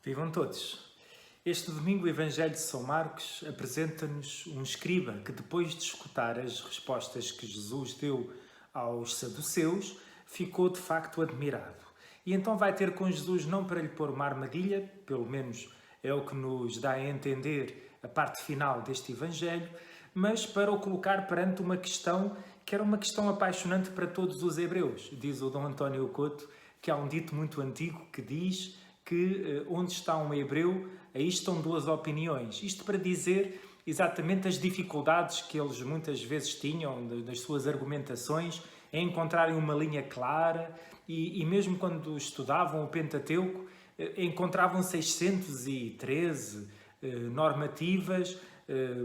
Vivam todos! Este domingo o Evangelho de São Marcos apresenta-nos um escriba que, depois de escutar as respostas que Jesus deu aos saduceus, ficou de facto admirado. E então vai ter com Jesus não para lhe pôr uma armadilha, pelo menos é o que nos dá a entender a parte final deste Evangelho, mas para o colocar perante uma questão que era uma questão apaixonante para todos os hebreus. Diz o Dom António Couto que há um dito muito antigo que diz que onde está um hebreu, aí estão duas opiniões. Isto para dizer exatamente as dificuldades que eles muitas vezes tinham das suas argumentações, em encontrarem uma linha clara e mesmo quando estudavam o Pentateuco, encontravam 613 normativas,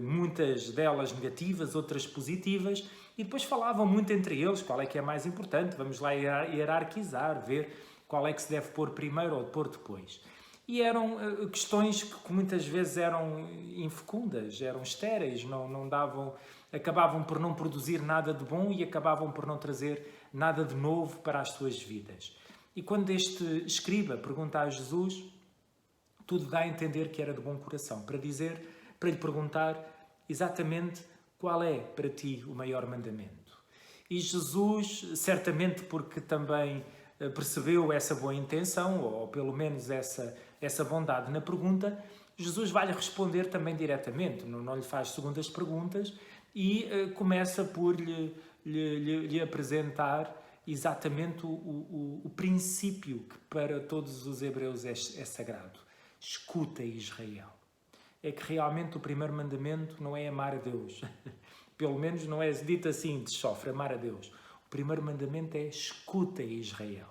muitas delas negativas, outras positivas, e depois falavam muito entre eles qual é que é mais importante, vamos lá hierarquizar, ver qual é que se deve pôr primeiro ou pôr depois. E eram questões que muitas vezes eram infecundas, eram estéreis, não davam, acabavam por não produzir nada de bom e acabavam por não trazer nada de novo para as suas vidas. E quando este escriba pergunta a Jesus, tudo dá a entender que era de bom coração, para lhe perguntar exatamente qual é para ti o maior mandamento. E Jesus, certamente porque também percebeu essa boa intenção, ou pelo menos essa bondade na pergunta, Jesus vai-lhe responder também diretamente, não lhe faz segundas perguntas e começa por lhe apresentar exatamente o princípio que para todos os hebreus é sagrado. Escuta, Israel. É que realmente o primeiro mandamento não é amar a Deus. Pelo menos não é dito assim de chofre, amar a Deus. O primeiro mandamento é escuta, Israel.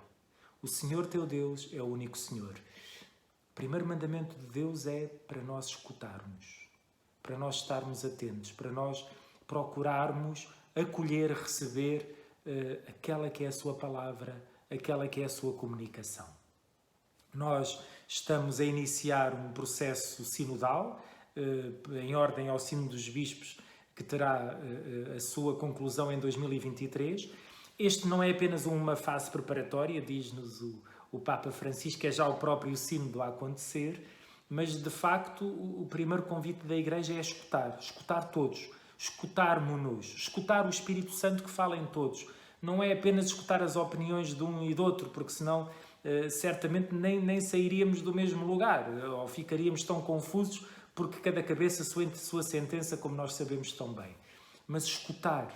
O Senhor teu Deus é o único Senhor. O primeiro mandamento de Deus é para nós escutarmos, para nós estarmos atentos, para nós procurarmos acolher, receber aquela que é a sua palavra, aquela que é a sua comunicação. Nós estamos a iniciar um processo sinodal, em ordem ao Sínodo dos Bispos, que terá a sua conclusão em 2023. Este não é apenas uma fase preparatória, diz-nos o Papa Francisco, é já o próprio Sínodo a acontecer, mas de facto o primeiro convite da Igreja é escutar todos, escutarmos-nos, escutar o Espírito Santo que fala em todos. Não é apenas escutar as opiniões de um e do outro, porque senão certamente nem sairíamos do mesmo lugar, ou ficaríamos tão confusos porque cada cabeça sua sentença, como nós sabemos tão bem. Mas escutar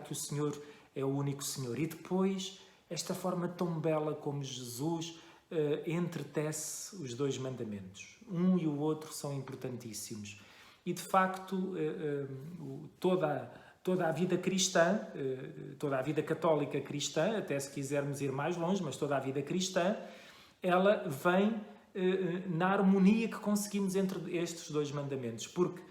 que o Senhor é o único Senhor. E depois, esta forma tão bela como Jesus entretece os dois mandamentos. Um e o outro são importantíssimos. E, de facto, toda a vida cristã, toda a vida católica cristã, até se quisermos ir mais longe, mas toda a vida cristã, ela vem na harmonia que conseguimos entre estes dois mandamentos. Porque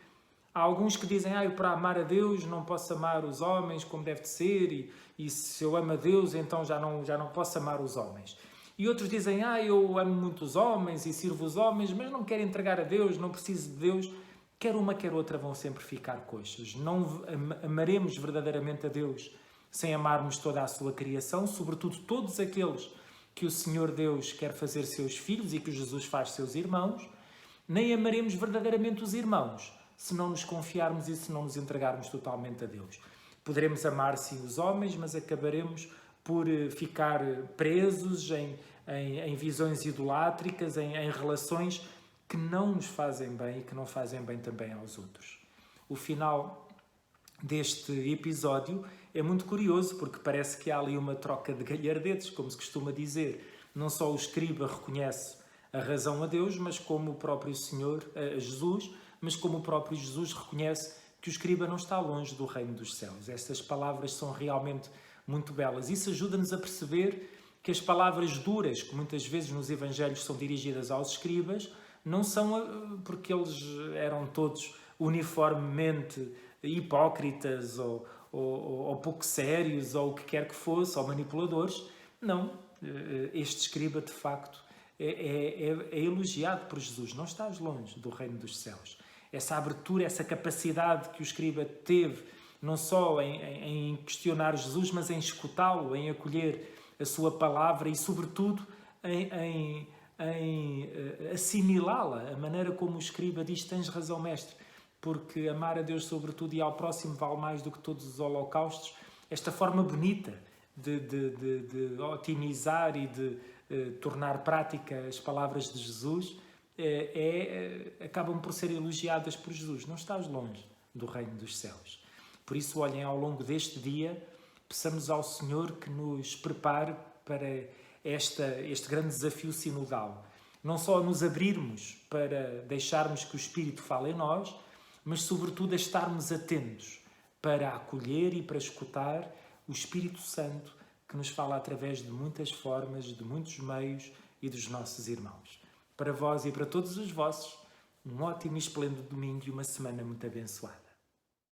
há alguns que dizem, eu para amar a Deus não posso amar os homens como deve de ser, e se eu amo a Deus, então já não posso amar os homens. E outros dizem, eu amo muito os homens e sirvo os homens, mas não quero entregar a Deus, não preciso de Deus. Quer uma, quer outra vão sempre ficar coxas. Não amaremos verdadeiramente a Deus sem amarmos toda a sua criação, sobretudo todos aqueles que o Senhor Deus quer fazer seus filhos e que Jesus faz seus irmãos, nem amaremos verdadeiramente os irmãos se não nos confiarmos e se não nos entregarmos totalmente a Deus. Poderemos amar sim os homens, mas acabaremos por ficar presos em visões idolátricas, em relações que não nos fazem bem e que não fazem bem também aos outros. O final deste episódio é muito curioso, porque parece que há ali uma troca de galhardetes, como se costuma dizer. Não só o escriba reconhece a razão a Deus, mas como o próprio Senhor, Jesus, mas como o próprio Jesus reconhece que o escriba não está longe do reino dos céus. Estas palavras são realmente muito belas. Isso ajuda-nos a perceber que as palavras duras, que muitas vezes nos evangelhos são dirigidas aos escribas, não são porque eles eram todos uniformemente hipócritas ou pouco sérios ou o que quer que fosse, ou manipuladores. Não, este escriba de facto é elogiado por Jesus. Não estás longe do reino dos céus. Essa abertura, essa capacidade que o escriba teve, não só em questionar Jesus, mas em escutá-lo, em acolher a sua palavra e sobretudo em em assimilá-la, a maneira como o escriba diz: tens razão, mestre, porque amar a Deus sobretudo e ao próximo vale mais do que todos os holocaustos. Esta forma bonita de otimizar e de tornar prática as palavras de Jesus acabam por ser elogiadas por Jesus. Não estás longe do reino dos céus. Por isso, olhem, ao longo deste dia, peçamos ao Senhor que nos prepare para este grande desafio sinodal. Não só nos abrirmos para deixarmos que o Espírito fale em nós, mas sobretudo a estarmos atentos para acolher e para escutar o Espírito Santo que nos fala através de muitas formas, de muitos meios e dos nossos irmãos. Para vós e para todos os vossos, um ótimo e esplêndido domingo e uma semana muito abençoada.